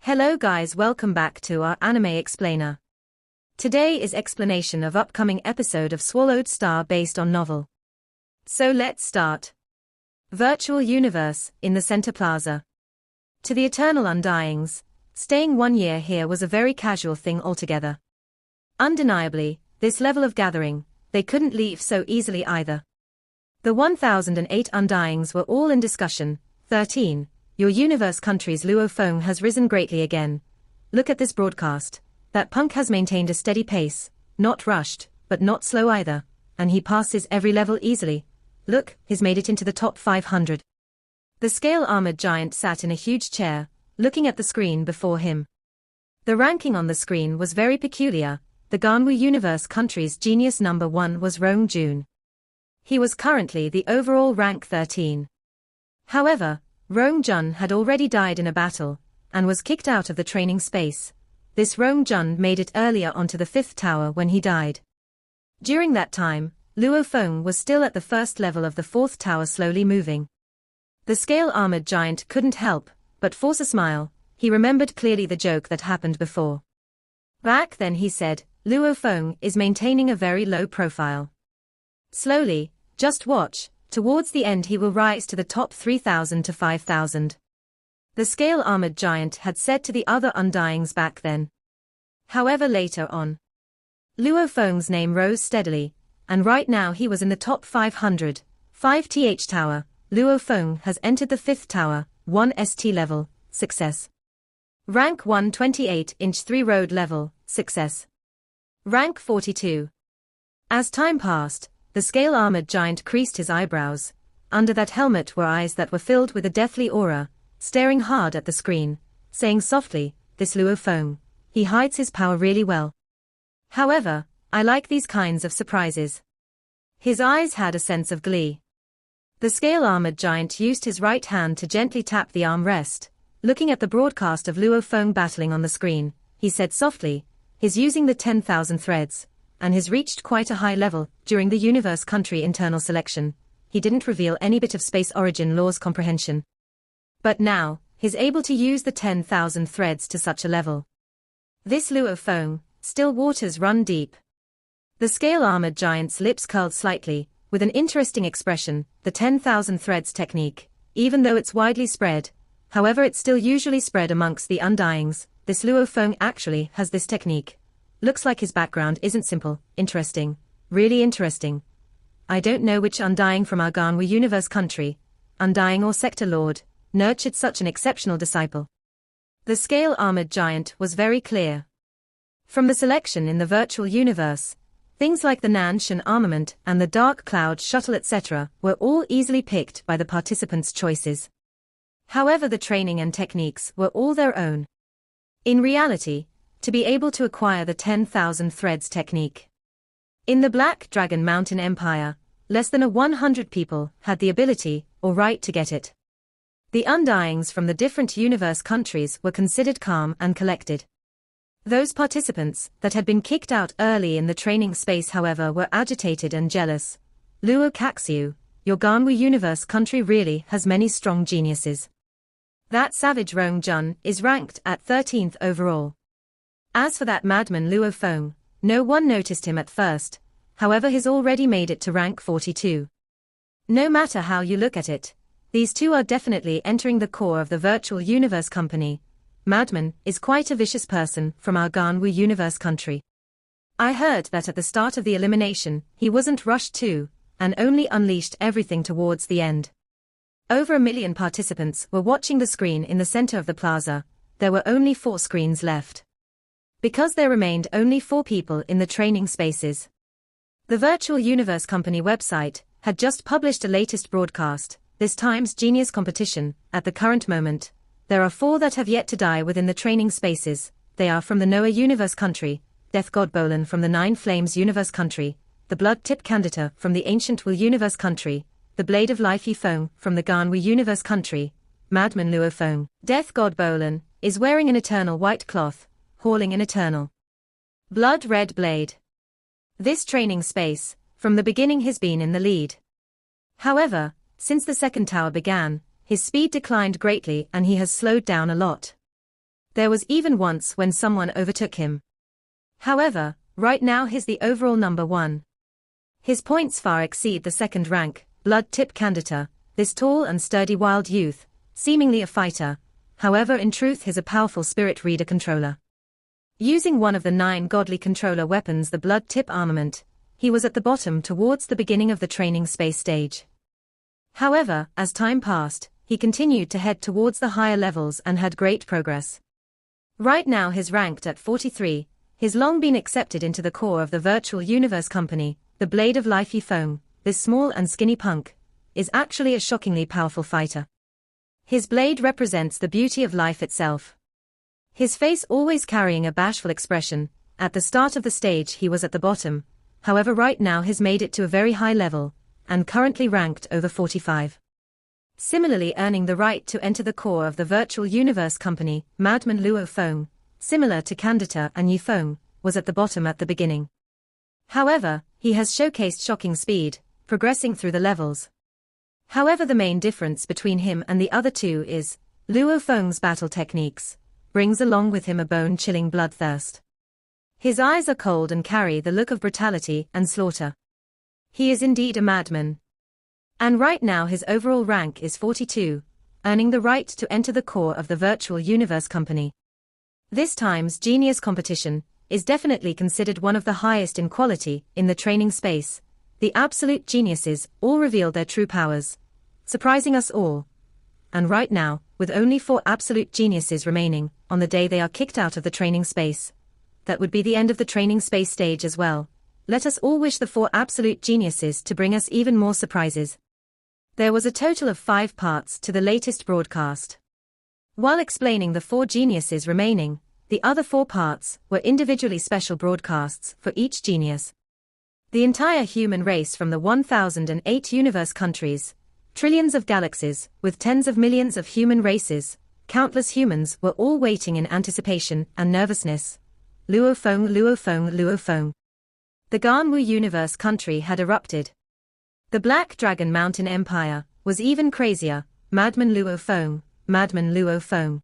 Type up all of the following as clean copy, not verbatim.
Hello guys, welcome back to our Anime Explainer. Today is explanation of upcoming episode of Swallowed Star based on novel. So let's start. Virtual universe, in the center plaza. To the eternal undyings, staying 1 year here was a very casual thing altogether. Undeniably, this level of gathering, they couldn't leave so easily either. The 1008 undyings were all in discussion. 13. Your universe country's Luo Feng has risen greatly again. Look at this broadcast. That punk has maintained a steady pace, not rushed, but not slow either, and he passes every level easily. Look, he's made it into the top 500. The scale-armored giant sat in a huge chair, looking at the screen before him. The ranking on the screen was very peculiar. The Ganwu universe country's genius number 1 was Rong Jun. He was currently the overall rank 13. However, Rong Jun had already died in a battle, and was kicked out of the training space. This Rong Jun made it earlier onto the 5th tower when he died. During that time, Luo Feng was still at the first level of the 4th tower, slowly moving. The scale-armored giant couldn't help but force a smile. He remembered clearly the joke that happened before. Back then he said, Luo Feng is maintaining a very low profile. Slowly, just watch. Towards the end he will rise to the top 3,000 to 5,000. The scale-armored giant had said to the other undyings back then. However, later on, Luo Feng's name rose steadily, and right now he was in the top 500. 5th tower, Luo Feng has entered the 5th tower, 1 ST level, success. Rank 128-inch 3 road level, success. Rank 42. As time passed, the scale-armored giant creased his eyebrows. Under that helmet were eyes that were filled with a deathly aura, staring hard at the screen, saying softly, this Luo Feng, he hides his power really well. However, I like these kinds of surprises. His eyes had a sense of glee. The scale-armored giant used his right hand to gently tap the armrest. Looking at the broadcast of Luo Feng battling on the screen, he said softly, he's using the 10,000 threads, and has reached quite a high level. During the universe country internal selection, he didn't reveal any bit of space origin laws comprehension. But now, he's able to use the 10,000 threads to such a level. This Luo Feng, still waters run deep. The scale-armored giant's lips curled slightly, with an interesting expression. The 10,000 threads technique, even though it's widely spread, however it's still usually spread amongst the undyings, this Luo Feng actually has this technique. Looks like his background isn't simple. Interesting. Really interesting. I don't know which undying from our Ganwu universe country, undying or sector lord, nurtured such an exceptional disciple. The scale-armored giant was very clear. From the selection in the virtual universe, things like the Nanshan armament and the Dark Cloud shuttle etc. were all easily picked by the participants' choices. However, the training and techniques were all their own. In reality, to be able to acquire the 10,000 threads technique. In the Black Dragon Mountain Empire, less than 100 people had the ability or right to get it. The undyings from the different universe countries were considered calm and collected. Those participants that had been kicked out early in the training space, however, were agitated and jealous. Luo Kaxiu, your Ganwu universe country really has many strong geniuses. That savage Rong Jun is ranked at 13th overall. As for that madman Luo Feng, no one noticed him at first, however he's already made it to rank 42. No matter how you look at it, these two are definitely entering the core of the virtual universe company. Madman is quite a vicious person from our Ganwu universe country. I heard that at the start of the elimination, he wasn't rushed too, and only unleashed everything towards the end. Over 1 million participants were watching the screen in the center of the plaza. There were only 4 screens left, because there remained only 4 people in the training spaces. The Virtual Universe Company website had just published a latest broadcast, this time's genius competition. At the current moment, there are 4 that have yet to die within the training spaces. They are from the Noah Universe Country, Death God Bolan from the Nine Flames Universe Country, the Blood Tip Candida from the Ancient Will Universe Country, the Blade of Life Yi Feng from the Ganwu Universe Country. Madman Luo Feng, Death God Bolan, is wearing an eternal white cloth, hauling an eternal blood-red blade. This training space, from the beginning has been in the lead. However, since the second tower began, his speed declined greatly and he has slowed down a lot. There was even once when someone overtook him. However, right now he's the overall number 1. His points far exceed the second rank, blood-tip candidate, this tall and sturdy wild youth, seemingly a fighter. However, in truth he's a powerful spirit reader controller. Using one of the 9 godly controller weapons, the blood-tip armament, he was at the bottom towards the beginning of the training space stage. However, as time passed, he continued to head towards the higher levels and had great progress. Right now he's ranked at 43, he's long been accepted into the core of the virtual universe company, the Blade of Life Yifeng. This small and skinny punk is actually a shockingly powerful fighter. His blade represents the beauty of life itself. His face always carrying a bashful expression. At the start of the stage he was at the bottom, however right now he's made it to a very high level, and currently ranked over 45. Similarly earning the right to enter the core of the virtual universe company, Madman Luo Feng, similar to Candida and Yifeng, was at the bottom at the beginning. However, he has showcased shocking speed, progressing through the levels. However, the main difference between him and the other two is, Luo Feng's battle techniques brings along with him a bone-chilling bloodthirst. His eyes are cold and carry the look of brutality and slaughter. He is indeed a madman. And right now his overall rank is 42, earning the right to enter the core of the virtual universe company. This time's genius competition is definitely considered one of the highest in quality in the training space. The absolute geniuses all revealed their true powers, surprising us all. And right now, with only 4 absolute geniuses remaining, on the day they are kicked out of the training space, that would be the end of the training space stage as well. Let us all wish the 4 absolute geniuses to bring us even more surprises. There was a total of 5 parts to the latest broadcast. While explaining the 4 geniuses remaining, the other 4 parts were individually special broadcasts for each genius. The entire human race from the 1008 universe countries, trillions of galaxies, with tens of millions of human races, countless humans were all waiting in anticipation and nervousness. Luo Feng, Luo Feng, Luo Feng. The Ganwu universe country had erupted. The Black Dragon Mountain Empire was even crazier. Madman Luo Feng, Madman Luo Feng.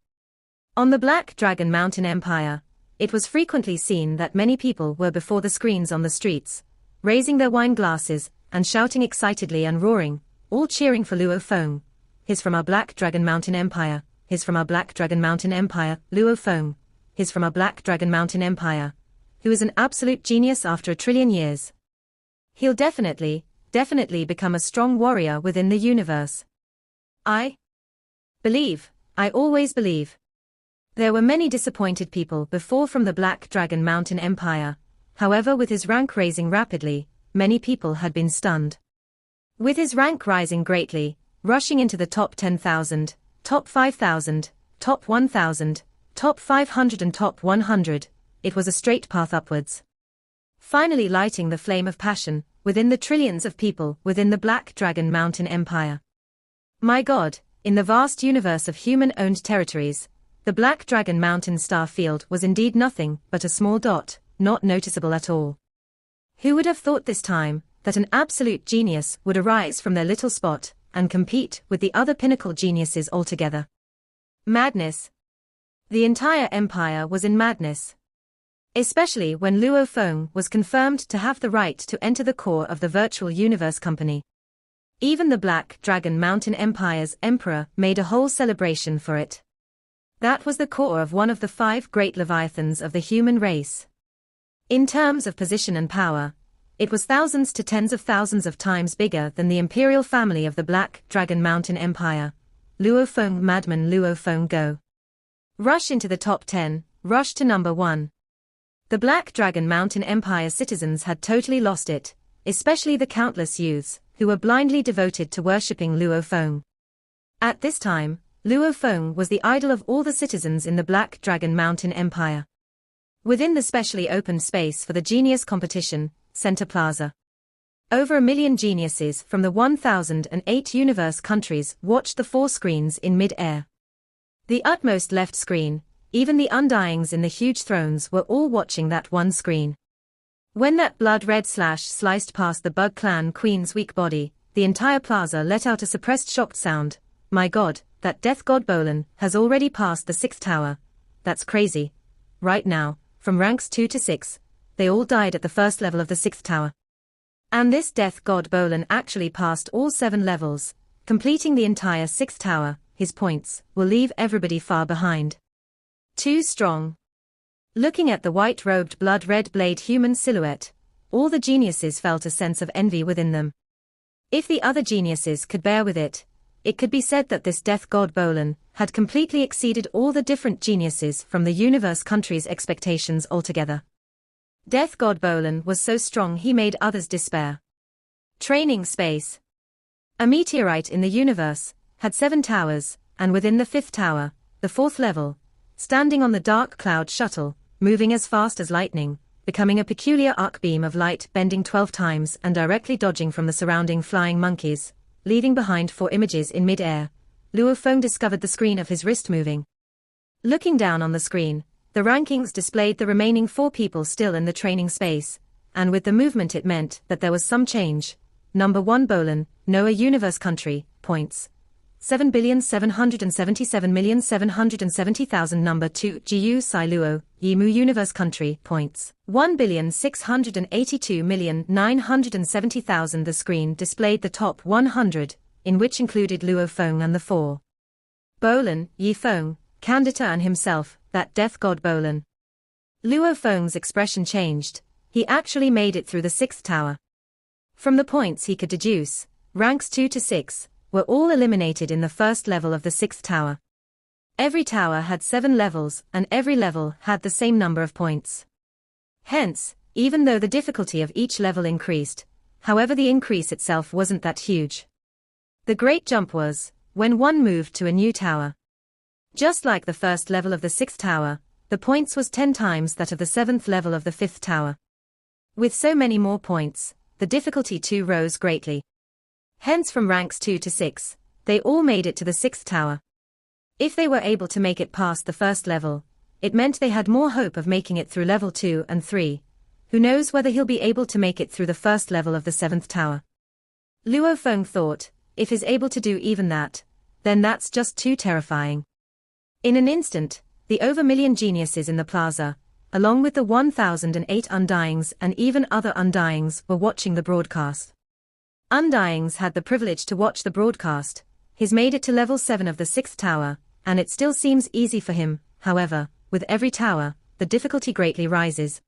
On the Black Dragon Mountain Empire, it was frequently seen that many people were before the screens on the streets, raising their wine glasses and shouting excitedly and roaring, all cheering for Luo Feng. He's from our Black Dragon Mountain Empire. He's from our Black Dragon Mountain Empire. Luo Feng. He's from our Black Dragon Mountain Empire. Who is an absolute genius after 1 trillion years. He'll definitely become a strong warrior within the universe. I always believe. There were many disappointed people before from the Black Dragon Mountain Empire. However, with his rank raising rapidly, many people had been stunned. With his rank rising greatly, rushing into the top 10,000, top 5,000, top 1,000, top 500 and top 100, it was a straight path upwards. Finally lighting the flame of passion within the trillions of people within the Black Dragon Mountain Empire. My God, in the vast universe of human-owned territories, the Black Dragon Mountain star field was indeed nothing but a small dot, not noticeable at all. Who would have thought this time that an absolute genius would arise from their little spot and compete with the other pinnacle geniuses altogether? Madness. The entire empire was in madness. Especially when Luo Feng was confirmed to have the right to enter the core of the virtual universe company. Even the Black Dragon Mountain Empire's emperor made a whole celebration for it. That was the core of one of the 5 great leviathans of the human race. In terms of position and power, it was thousands to tens of thousands of times bigger than the imperial family of the Black Dragon Mountain Empire. Luo Feng, Madman Luo Feng, go. Rush into the top 10, rush to number 1. The Black Dragon Mountain Empire citizens had totally lost it, especially the countless youths who were blindly devoted to worshipping Luo Feng. At this time, Luo Feng was the idol of all the citizens in the Black Dragon Mountain Empire. Within the specially opened space for the genius competition, Center Plaza, over 1 million geniuses from the 1008 universe countries watched the 4 screens in mid-air. The utmost left screen, even the undyings in the huge thrones were all watching that one screen. When that blood-red slash sliced past the Bug Clan Queen's weak body, the entire plaza let out a suppressed shocked sound. My God, that death god Bolan has already passed the 6th tower. that's crazy. Right now, from ranks 2 to 6, they all died at the first level of the 6th tower. And this death god Bolan actually passed all 7 levels, completing the entire 6th tower. His points will leave everybody far behind. Too strong. Looking at the white-robed blood-red blade human silhouette, all the geniuses felt a sense of envy within them. If the other geniuses could bear with it, it could be said that this death god Bolan had completely exceeded all the different geniuses from the universe country's expectations altogether. Death god Bolan was so strong he made others despair. Training space. A meteorite in the universe had 7 towers, and within the 5th tower, the 4th level, standing on the dark cloud shuttle, moving as fast as lightning, becoming a peculiar arc beam of light bending 12 times and directly dodging from the surrounding flying monkeys, leaving behind 4 images in mid-air, Luo Feng discovered the screen of his wrist moving. Looking down on the screen, the rankings displayed the remaining 4 people still in the training space, and with the movement it meant that there was some change. Number 1 Bolan, Noah Universe Country, points. 7,777,770,000. Number 2 Jiu Sai Luo, Yimu Universe Country, points. 1,682,970,000. The screen displayed the top 100, in which included Luo Feng and the 4. Bolan, Yi Feng, Candida and himself, that death god Bolan. Luo Feng's expression changed. He actually made it through the 6th tower. From the points he could deduce, ranks 2 to 6 were all eliminated in the first level of the 6th tower. Every tower had 7 levels, and every level had the same number of points. Hence, even though the difficulty of each level increased, however the increase itself wasn't that huge. The great jump was when one moved to a new tower. Just like the first level of the 6th tower, the points was 10 times that of the 7th level of the 5th tower. With so many more points, the difficulty too rose greatly. Hence from ranks 2 to 6, they all made it to the 6th tower. If they were able to make it past the first level, it meant they had more hope of making it through level 2 and 3. Who knows whether he'll be able to make it through the first level of the 7th tower. Luo Feng thought, if he's able to do even that, then that's just too terrifying. In an instant, the over million geniuses in the plaza, along with the 1,008 Undyings and even other Undyings, were watching the broadcast. Undyings had the privilege to watch the broadcast. He's made it to level 7 of the 6th tower, and it still seems easy for him. However, with every tower, the difficulty greatly rises.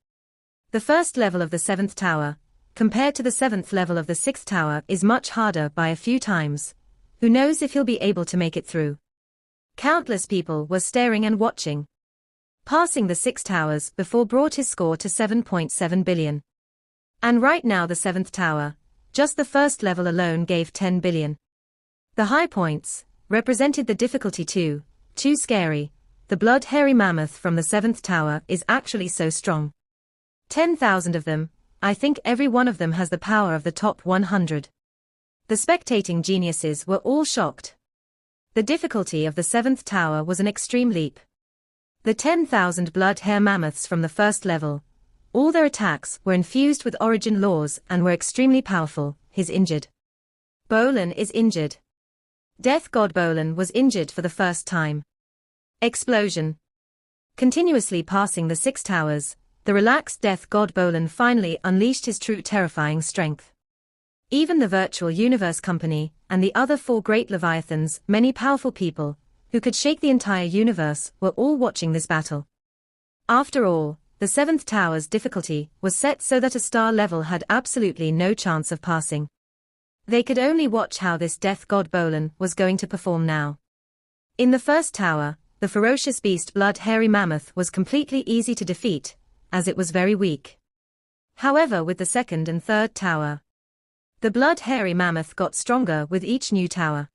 The first level of the 7th tower, compared to the 7th level of the 6th tower, is much harder by a few times. Who knows if he'll be able to make it through? Countless people were staring and watching. Passing the 6 towers before brought his score to 7.7 billion. And right now the 7th tower, just the first level alone gave 10 billion. The high points represented the difficulty too scary. The blood-hairy mammoth from the 7th tower is actually so strong. 10,000 of them, I think every one of them has the power of the top 100. The spectating geniuses were all shocked. The difficulty of the 7th tower was an extreme leap. The 10,000 blood-hair mammoths from the first level, all their attacks were infused with origin laws and were extremely powerful. He's injured. Bolan is injured. Death god Bolan was injured for the first time. Explosion. Continuously passing the 6 towers, the relaxed death god Bolan finally unleashed his true terrifying strength. Even the virtual universe company, and the other 4 great leviathans, many powerful people, who could shake the entire universe, were all watching this battle. After all, the 7th tower's difficulty was set so that a star level had absolutely no chance of passing. They could only watch how this death god Bolan was going to perform now. In the first tower, the ferocious beast blood-hairy mammoth was completely easy to defeat, as it was very weak. However, with the 2nd and 3rd tower, the blood-hairy mammoth got stronger with each new tower.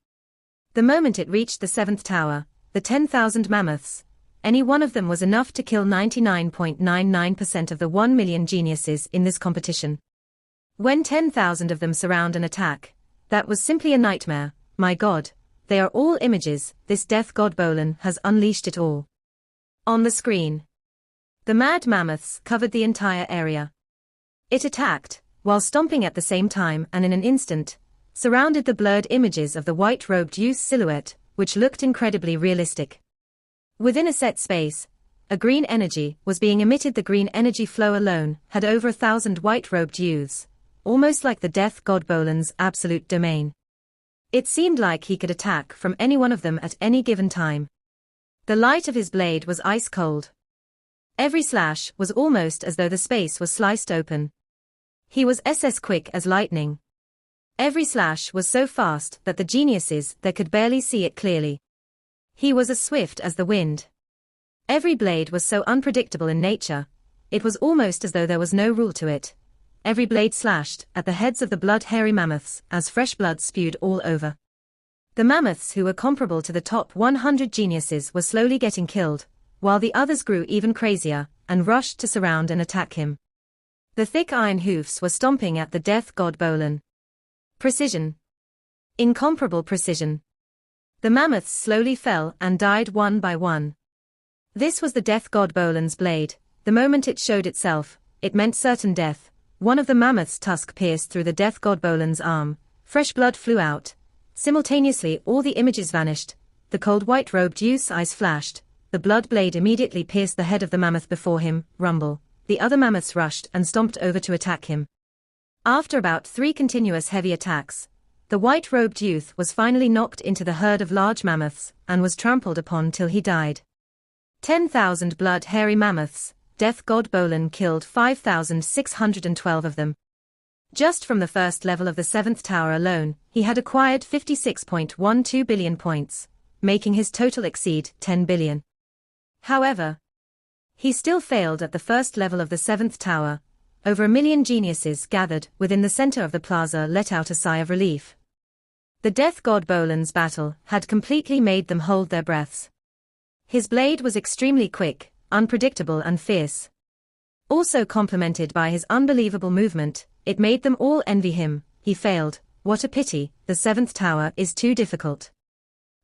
The moment it reached the 7th tower, the 10,000 mammoths, any one of them was enough to kill 99.99% of the 1 million geniuses in this competition. When 10,000 of them surround and attack, that was simply a nightmare. My god, they are all images. This death god Bolan has unleashed it all. On the screen, the mad mammoths covered the entire area. It attacked, while stomping at the same time, and in an instant, surrounded the blurred images of the white-robed youth's silhouette, which looked incredibly realistic. Within a set space, a green energy was being emitted. The green energy flow alone had over 1,000 white-robed youths, almost like the death god Bolan's absolute domain. It seemed like he could attack from any one of them at any given time. The light of his blade was ice cold. Every slash was almost as though the space was sliced open. He was as quick as lightning. Every slash was so fast that the geniuses there could barely see it clearly. He was as swift as the wind. Every blade was so unpredictable in nature, it was almost as though there was no rule to it. Every blade slashed at the heads of the blood-hairy mammoths as fresh blood spewed all over. The mammoths who were comparable to the top 100 geniuses were slowly getting killed, while the others grew even crazier and rushed to surround and attack him. The thick iron hoofs were stomping at the death god Bolan. Precision. Incomparable precision. The mammoths slowly fell and died one by one. This was the death god Bolan's blade. The moment it showed itself, it meant certain death. One of the mammoth's tusk pierced through the death god Bolan's arm. Fresh blood flew out. Simultaneously all the images vanished. The cold white-robed youth's eyes flashed. The blood blade immediately pierced the head of the mammoth before him. Rumble. The other mammoths rushed and stomped over to attack him. After about 3 continuous heavy attacks, the white-robed youth was finally knocked into the herd of large mammoths and was trampled upon till he died. 10,000 blood-hairy mammoths. Death god Bolan killed 5,612 of them. Just from the first level of the 7th tower alone, he had acquired 56.12 billion points, making his total exceed 10 billion. However, he still failed at the first level of the 7th tower. Over 1 million geniuses gathered within the center of the plaza let out a sigh of relief. The death god Bolan's battle had completely made them hold their breaths. His blade was extremely quick, unpredictable and fierce. Also complemented by his unbelievable movement, it made them all envy him. He failed. What a pity, the 7th tower is too difficult.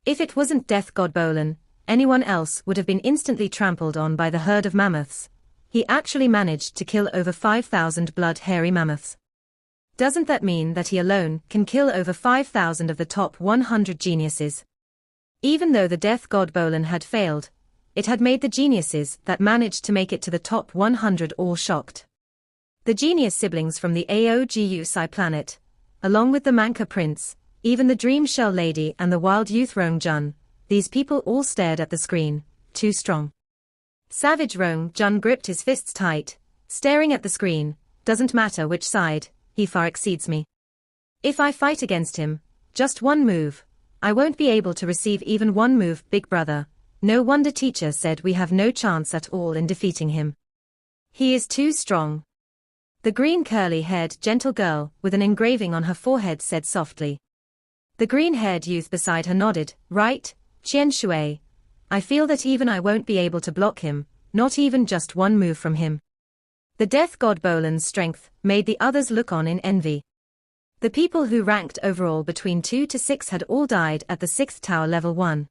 If it wasn't death god Bolan, anyone else would have been instantly trampled on by the herd of mammoths. He actually managed to kill over 5,000 blood-hairy mammoths. Doesn't that mean that he alone can kill over 5,000 of the top 100 geniuses? Even though the death god Bolan had failed, it had made the geniuses that managed to make it to the top 100 all shocked. The genius siblings from the Aogu planet, along with the Manka prince, even the Dream Shell lady and the wild youth Rong Jun, these people all stared at the screen. Too strong. Savage Rong Jun gripped his fists tight, staring at the screen. Doesn't matter which side, he far exceeds me. If I fight against him, just one move, I won't be able to receive even one move. Big brother, no wonder teacher said we have no chance at all in defeating him. He is too strong. The green curly-haired gentle girl with an engraving on her forehead said softly. The green-haired youth beside her nodded. Right, Qian Shui. I feel that even I won't be able to block him, not even just one move from him. The death god Bolan's strength made the others look on in envy. The people who ranked overall between 2 to 6 had all died at the 6th tower level 1.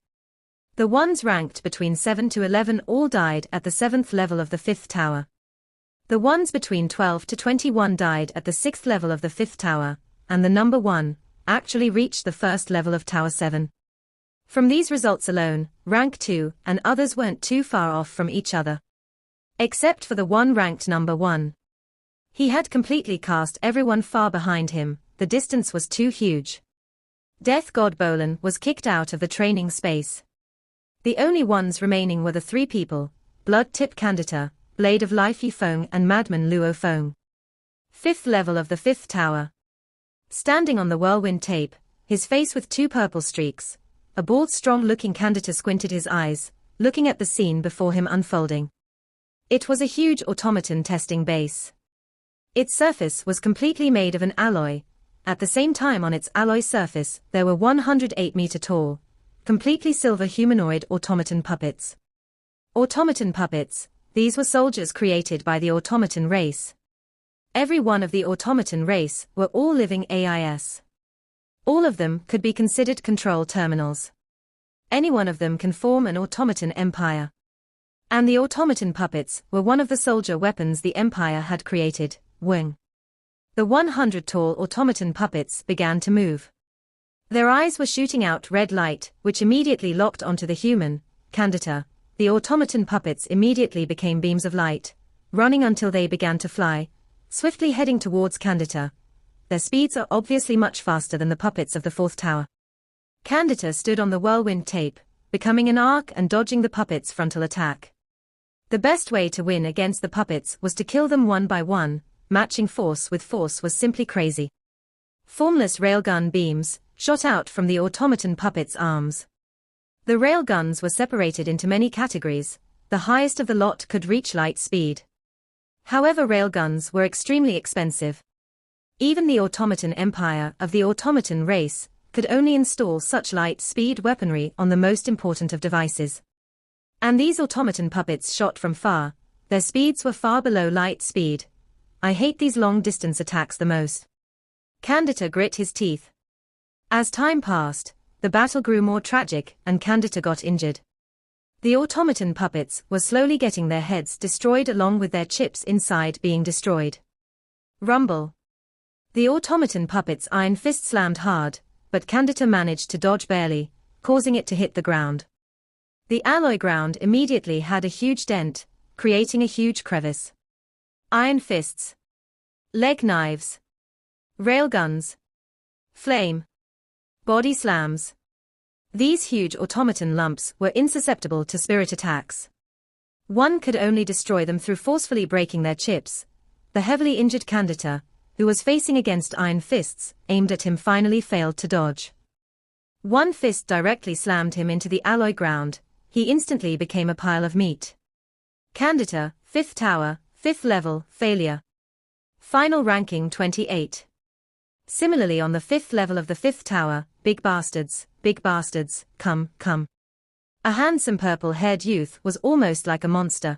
The ones ranked between 7 to 11 all died at the 7th level of the 5th tower. The ones between 12 to 21 died at the 6th level of the 5th tower, and the number 1 actually reached the 1st level of Tower 7. From these results alone, rank 2 and others weren't too far off from each other. Except for the one ranked number 1. He had completely cast everyone far behind him. The distance was too huge. Death god Bolan was kicked out of the training space. The only ones remaining were the 3 people, Blood-Tip Candida, Blade of Life Yifeng and Madman Luo Feng. 5th level of the 5th tower. Standing on the whirlwind tape, his face with 2 purple streaks, a bald strong-looking Candida squinted his eyes, looking at the scene before him unfolding. It was a huge automaton testing base. Its surface was completely made of an alloy. At the same time on its alloy surface there were 108-meter tall, completely silver humanoid automaton puppets. Automaton puppets, these were soldiers created by the automaton race. Every one of the automaton race were all living AIS. All of them could be considered control terminals. Any one of them can form an automaton empire. And the automaton puppets were one of the soldier weapons the empire had created, Wing. The 100 tall automaton puppets began to move. Their eyes were shooting out red light, which immediately locked onto the human, Candida, the automaton puppets immediately became beams of light, running until they began to fly, swiftly heading towards Candida. Their speeds are obviously much faster than the puppets of the fourth tower. Candida stood on the whirlwind tape, becoming an arc and dodging the puppets' frontal attack. The best way to win against the puppets was to kill them one by one. Matching force with force was simply crazy. Formless railgun beams shot out from the automaton puppets' arms. The railguns were separated into many categories. The highest of the lot could reach light speed. However, railguns were extremely expensive. Even the automaton empire of the automaton race could only install such light speed weaponry on the most important of devices. And these automaton puppets shot from far. Their speeds were far below light speed. I hate these long-distance attacks the most. Candida grit his teeth. As time passed, the battle grew more tragic and Candida got injured. The automaton puppets were slowly getting their heads destroyed along with their chips inside being destroyed. Rumble. The automaton puppet's iron fist slammed hard, but Candida managed to dodge barely, causing it to hit the ground. The alloy ground immediately had a huge dent, creating a huge crevice. Iron fists. Leg knives. Railguns. Flame. Body slams. These huge automaton lumps were insusceptible to spirit attacks. One could only destroy them through forcefully breaking their chips. The heavily injured Candida, who was facing against iron fists, aimed at him finally failed to dodge. One fist directly slammed him into the alloy ground. He instantly became a pile of meat. Candida, 5th tower, 5th level, failure. Final ranking 28. Similarly on the 5th level of the 5th tower, big bastards, come. A handsome purple-haired youth was almost like a monster.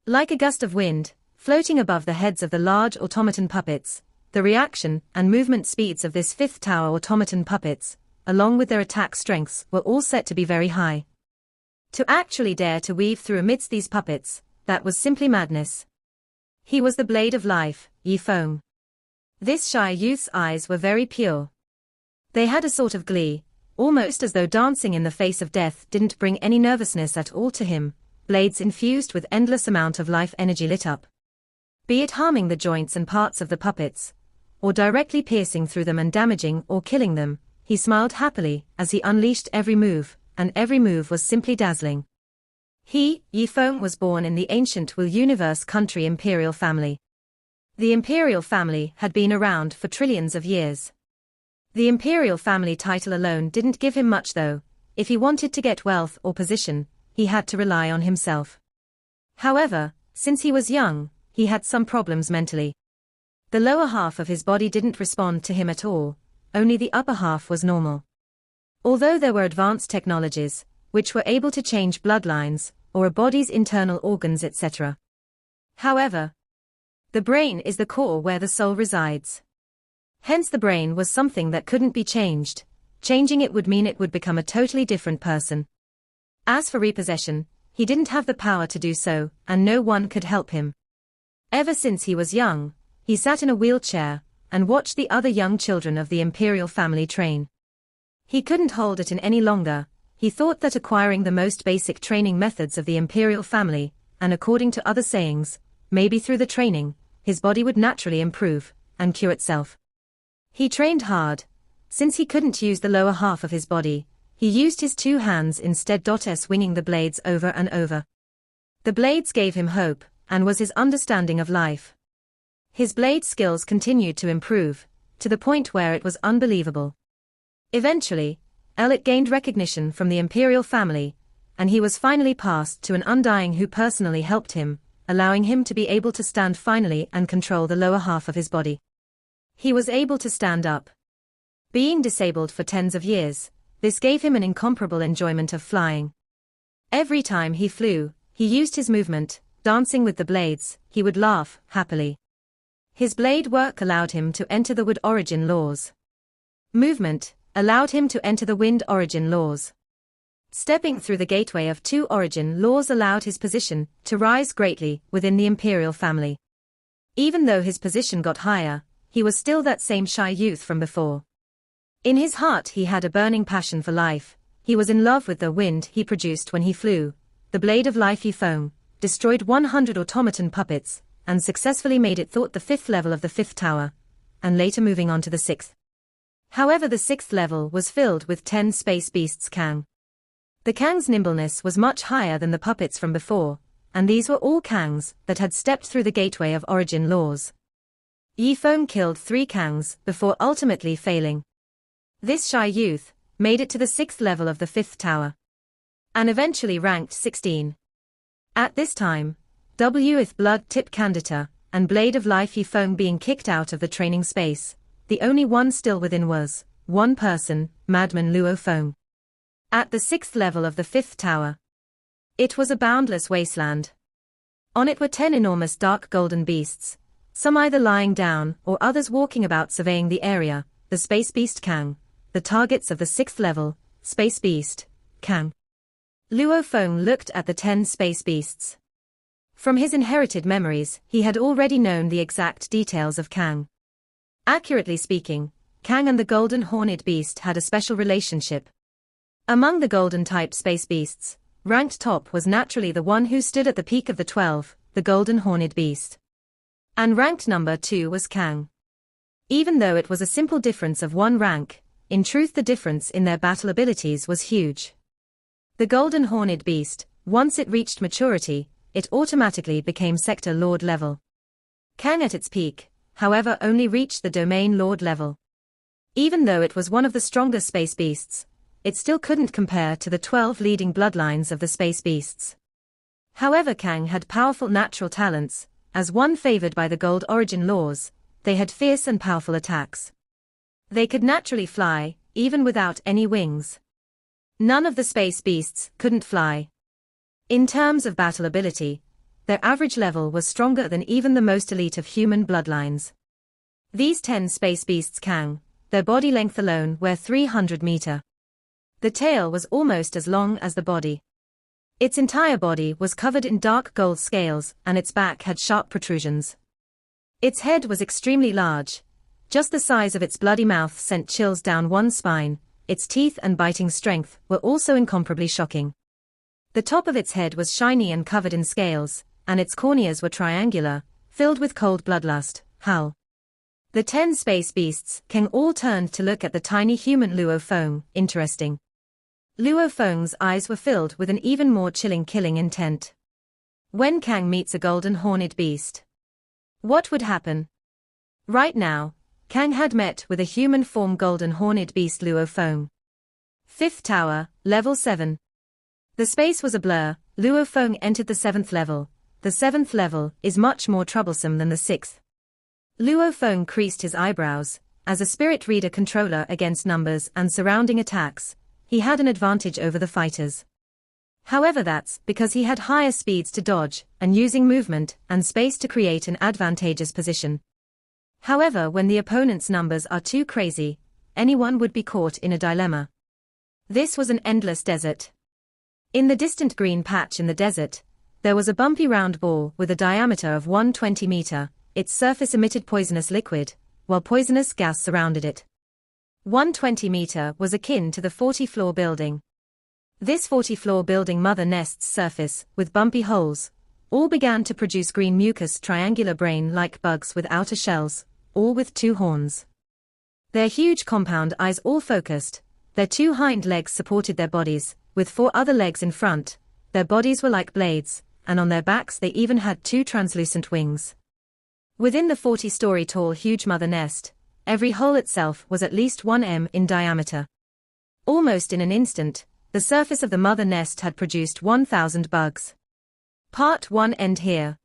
Like a gust of wind, floating above the heads of the large automaton puppets, the reaction and movement speeds of this 5th tower automaton puppets, along with their attack strengths, were all set to be very high. To actually dare to weave through amidst these puppets, that was simply madness. He was the blade of life, Yi Feng. This shy youth's eyes were very pure. They had a sort of glee, almost as though dancing in the face of death didn't bring any nervousness at all to him. Blades infused with endless amount of life energy lit up. Be it harming the joints and parts of the puppets, or directly piercing through them and damaging or killing them, he smiled happily as he unleashed every move, and every move was simply dazzling. He, Yi Feng, was born in the ancient Wu Universe country imperial family. The imperial family had been around for trillions of years. The imperial family title alone didn't give him much though. If he wanted to get wealth or position, he had to rely on himself. However, since he was young, he had some problems mentally. The lower half of his body didn't respond to him at all, only the upper half was normal. Although there were advanced technologies, which were able to change bloodlines, or a body's internal organs etc. However, the brain is the core where the soul resides. Hence the brain was something that couldn't be changed. Changing it would mean it would become a totally different person. As for repossession, he didn't have the power to do so, and no one could help him. Ever since he was young, he sat in a wheelchair, and watched the other young children of the imperial family train. He couldn't hold it in any longer. He thought that acquiring the most basic training methods of the imperial family, and according to other sayings, maybe through the training, his body would naturally improve, and cure itself. He trained hard. Since he couldn't use the lower half of his body, he used his two hands instead, swinging the blades over and over. The blades gave him hope, and was his understanding of life. His blade skills continued to improve, to the point where it was unbelievable. Eventually, Elliot gained recognition from the imperial family, and he was finally passed to an undying who personally helped him, allowing him to be able to stand finally and control the lower half of his body. He was able to stand up. Being disabled for tens of years, this gave him an incomparable enjoyment of flying. Every time he flew, he used his movement, dancing with the blades, he would laugh, happily. His blade work allowed him to enter the wood origin laws. Movement allowed him to enter the wind origin laws. Stepping through the gateway of two origin laws allowed his position to rise greatly within the imperial family. Even though his position got higher, he was still that same shy youth from before. In his heart he had a burning passion for life. He was in love with the wind he produced when he flew, the blade of life Yifeng, destroyed 100 automaton puppets, and successfully made it thought the 5th level of the 5th tower, and later moving on to the 6th. However, the 6th level was filled with 10 space beasts Kang. The Kang's nimbleness was much higher than the puppets from before, and these were all Kangs that had stepped through the gateway of origin laws. Yifeng killed 3 Kangs before ultimately failing. This shy youth made it to the 6th level of the 5th tower, and eventually ranked 16. At this time, with Blood Tip Candida and Blade of Life Yifeng being kicked out of the training space, the only one still within was one person, Madman Luo Feng. At the 6th level of the 5th tower, it was a boundless wasteland. On it were 10 enormous dark golden beasts, some either lying down or others walking about surveying the area, the Space Beast Kang, the targets of the 6th level, Space Beast, Kang. Luo Feng looked at the 10 space beasts. From his inherited memories, he had already known the exact details of Kang. Accurately speaking, Kang and the Golden Horned Beast had a special relationship. Among the Golden-type space beasts, ranked top was naturally the one who stood at the peak of the 12, the Golden Horned Beast. And ranked number 2 was Kang. Even though it was a simple difference of 1 rank, in truth the difference in their battle abilities was huge. The Golden Horned Beast, once it reached maturity, it automatically became Sector Lord level. Kang at its peak, however, only reached the Domain Lord level. Even though it was one of the stronger space beasts, it still couldn't compare to the 12 leading bloodlines of the space beasts. However, Kang had powerful natural talents, as one favored by the gold origin laws. They had fierce and powerful attacks. They could naturally fly, even without any wings. None of the space beasts couldn't fly. In terms of battle ability, their average level was stronger than even the most elite of human bloodlines. These 10 space beasts Kang, their body length alone were 300 meter. The tail was almost as long as the body. Its entire body was covered in dark gold scales, and its back had sharp protrusions. Its head was extremely large. Just the size of its bloody mouth sent chills down one's spine. Its teeth and biting strength were also incomparably shocking. The top of its head was shiny and covered in scales, and its corneas were triangular, filled with cold bloodlust. Howl. The 10 space beasts Kang all turned to look at the tiny human Luo Feng. Interesting. Luo Feng's eyes were filled with an even more chilling killing intent. When Kang meets a golden horned beast, what would happen? Right now, Kang had met with a human form golden horned beast Luo Feng. 5th tower, level 7. The space was a blur. Luo Feng entered the 7th level. The 7th level is much more troublesome than the 6th. Luo Feng creased his eyebrows. As a spirit reader controller against numbers and surrounding attacks, he had an advantage over the fighters. However, that's because he had higher speeds to dodge, and using movement and space to create an advantageous position. However, when the opponent's numbers are too crazy, anyone would be caught in a dilemma. This was an endless desert. In the distant green patch in the desert, there was a bumpy round ball with a diameter of 120 meter. Its surface emitted poisonous liquid, while poisonous gas surrounded it. 120 meter was akin to the 40-floor building. This 40-floor building mother nest's surface, with bumpy holes, all began to produce green mucus triangular brain-like bugs with outer shells, all with 2 horns. Their huge compound eyes all focused, their 2 hind legs supported their bodies, with 4 other legs in front. Their bodies were like blades, and on their backs they even had 2 translucent wings. Within the 40-story tall huge mother nest, every hole itself was at least 1 m in diameter. Almost in an instant, the surface of the mother nest had produced 1,000 bugs. Part 1 end here.